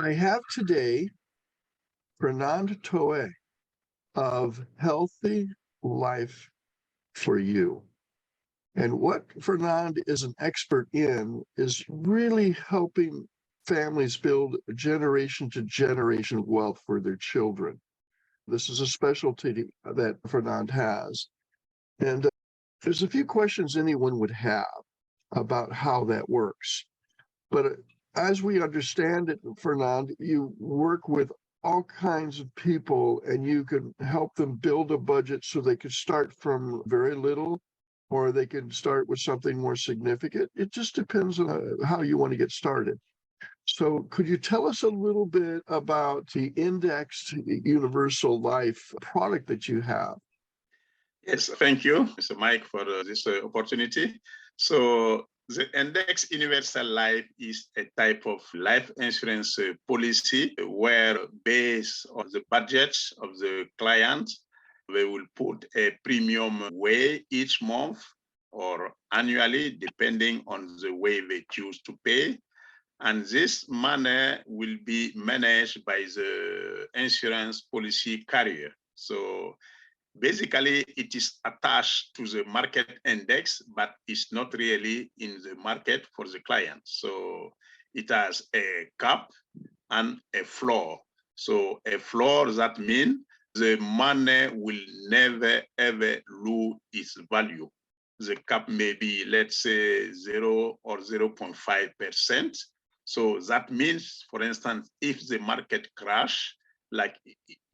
I have today Fernand Toe of Healthy Life for You. And what Fernand is an expert in is really helping families build generation to generation wealth for their children. This is a specialty that Fernand has. And there's a few questions anyone would have about how that works. But as we understand it, Fernand, you work with all kinds of people and you can help them build a budget so they could start from very little or they can start with something more significant. It just depends on how you want to get started. So, could you tell us a little bit about the indexed universal life product that you have? Yes, thank you, Mr. Mike, for this opportunity. So the Index Universal Life is a type of life insurance policy where, based on the budget of the client, they will put a premium way each month or annually, depending on the way they choose to pay. And this money will be managed by the insurance policy carrier. So basically, it is attached to the market index, but it's not really in the market for the client. So it has a cap and a floor. So a floor, that means the money will never, ever lose its value. The cap may be, let's say, 0 or 0.5%. So that means, for instance, if the market crash, like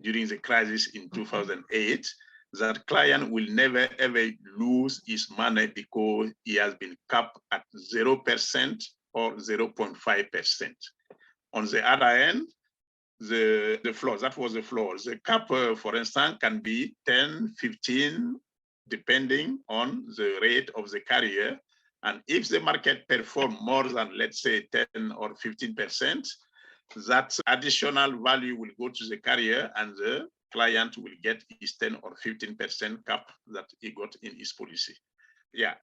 during the crisis in 2008, that client will never ever lose his money because he has been capped at 0% or 0.5%. On the other end, the floor, that was the floor. The cap, for instance, can be 10, 15, depending on the rate of the carrier. And if the market perform more than, let's say, 10 or 15%, that additional value will go to the carrier and the client will get his 10 or 15% cap that he got in his policy. Yeah.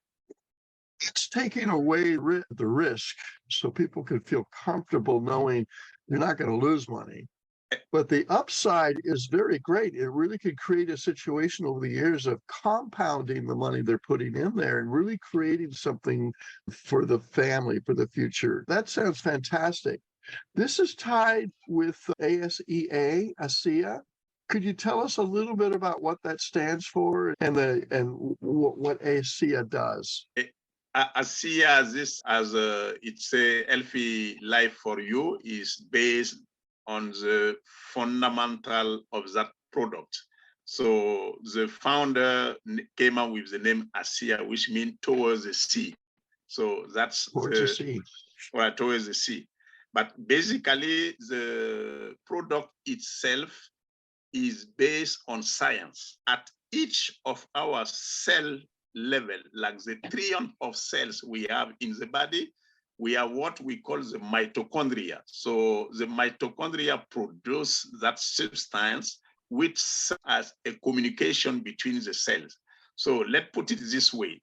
It's taking away the risk so people can feel comfortable knowing you're not going to lose money. But the upside is very great. It really could create a situation over the years of compounding the money they're putting in there and really creating something for the family for the future. That sounds fantastic. This is tied with ASEA, ASEA. Could you tell us a little bit about what that stands for and what ASEA does? ASEA, this as it's a healthy life for you, is based on the fundamental of that product. So the founder came up with the name ASEA, which means towards the sea. So that's towards the sea. Right, towards the sea. But basically, the product itself is based on science. At each of our cell level, like the trillion of cells we have in the body, we have what we call the mitochondria. So the mitochondria produce that substance which has a communication between the cells. So let's put it this way.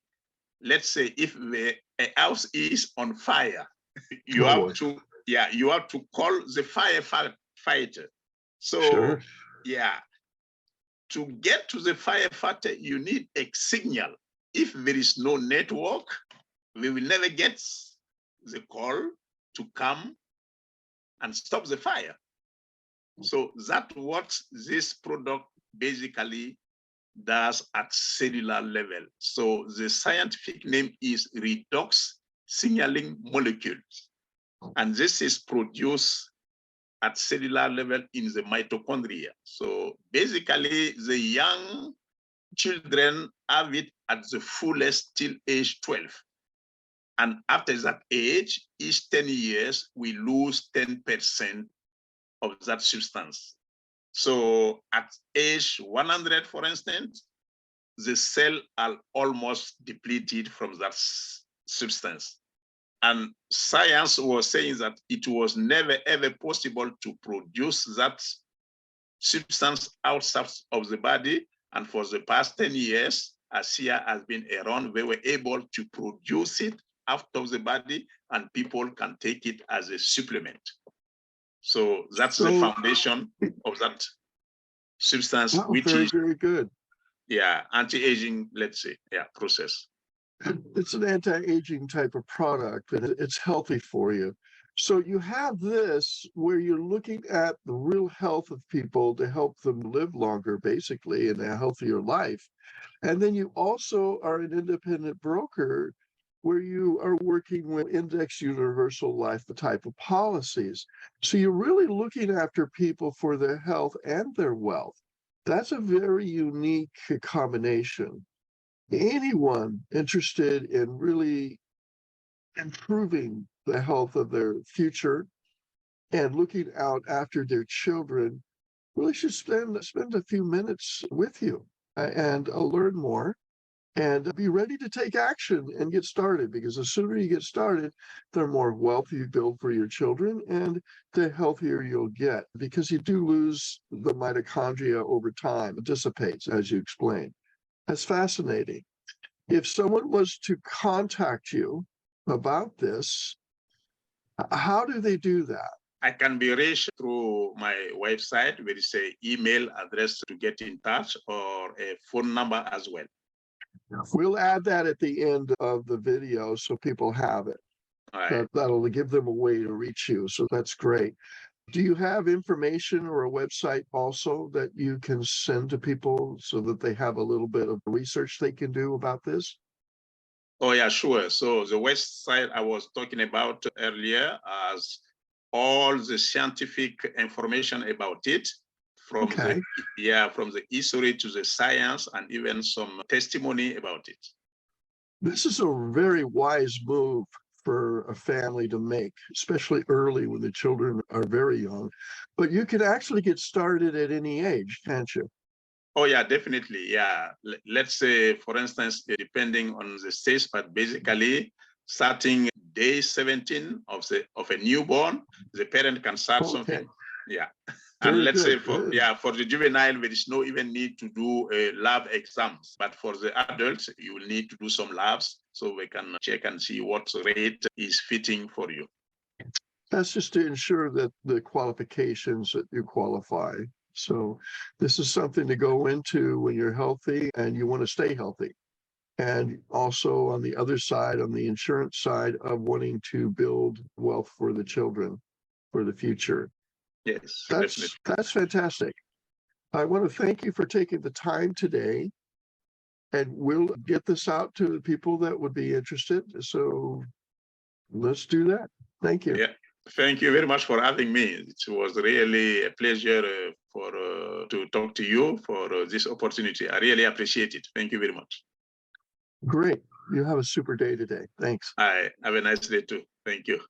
Let's say if a house is on fire, you have to call the firefighter. So sure. Yeah, to get to the firefighter, you need a signal. If there is no network, we will never get the call to come and stop the fire. So that's what this product basically does at cellular level. So the scientific name is redox signaling molecules. And this is produced at cellular level in the mitochondria. So basically, the young children have it at the fullest till age 12. And after that age, each 10 years, we lose 10% of that substance. So at age 100, for instance, the cell are almost depleted from that substance. And science was saying that it was never, ever possible to produce that substance outside of the body. And for the past 10 years, ASEA has been around. They were able to produce it out of the body, and people can take it as a supplement. So that's the foundation of that substance, which very, is, very good. yeah, anti-aging, let's say, yeah, process. It's an anti-aging type of product, and it's healthy for you. So you have this where you're looking at the real health of people to help them live longer, basically, in a healthier life. And then you also are an independent broker where you are working with index universal life type of policies. So you're really looking after people for their health and their wealth. That's a very unique combination. Anyone interested in really improving the health of their future and looking out after their children really should spend a few minutes with you and learn more and be ready to take action and get started, because the sooner you get started, the more wealth you build for your children and the healthier you'll get, because you do lose the mitochondria over time. It dissipates, as you explained. That's fascinating. If someone was to contact you about this, how do they do that? I can be reached through my website, where is an email address to get in touch, or a phone number as well. We'll add that at the end of the video so people have it. All right. That'll give them a way to reach you. So that's great. Do you have information or a website also that you can send to people so that they have a little bit of research they can do about this? Oh, yeah, sure. So the website I was talking about earlier has all the scientific information about it, from Okay. from the history to the science, and even some testimony about it. This is a very wise move for a family to make, especially early when the children are very young. But you can actually get started at any age, can't you? Oh, yeah, definitely. Yeah. Let's say, for instance, depending on the stage, but basically starting day 17 of a newborn, the parent can start something. Yeah. And Very let's good. say for the juvenile, there is no even need to do lab exams. But for the adults, you will need to do some labs so we can check and see what rate is fitting for you. That's just to ensure that the qualifications that you qualify. So this is something to go into when you're healthy and you want to stay healthy. And also on the other side, on the insurance side of wanting to build wealth for the children for the future. Yes, That's fantastic. I want to thank you for taking the time today, and we'll get this out to the people that would be interested. So let's do that. Thank you. Yeah. Thank you very much for having me. It was really a pleasure to talk to you for this opportunity. I really appreciate it. Thank you very much. Great. You have a super day today. Thanks. Have a nice day too. Thank you.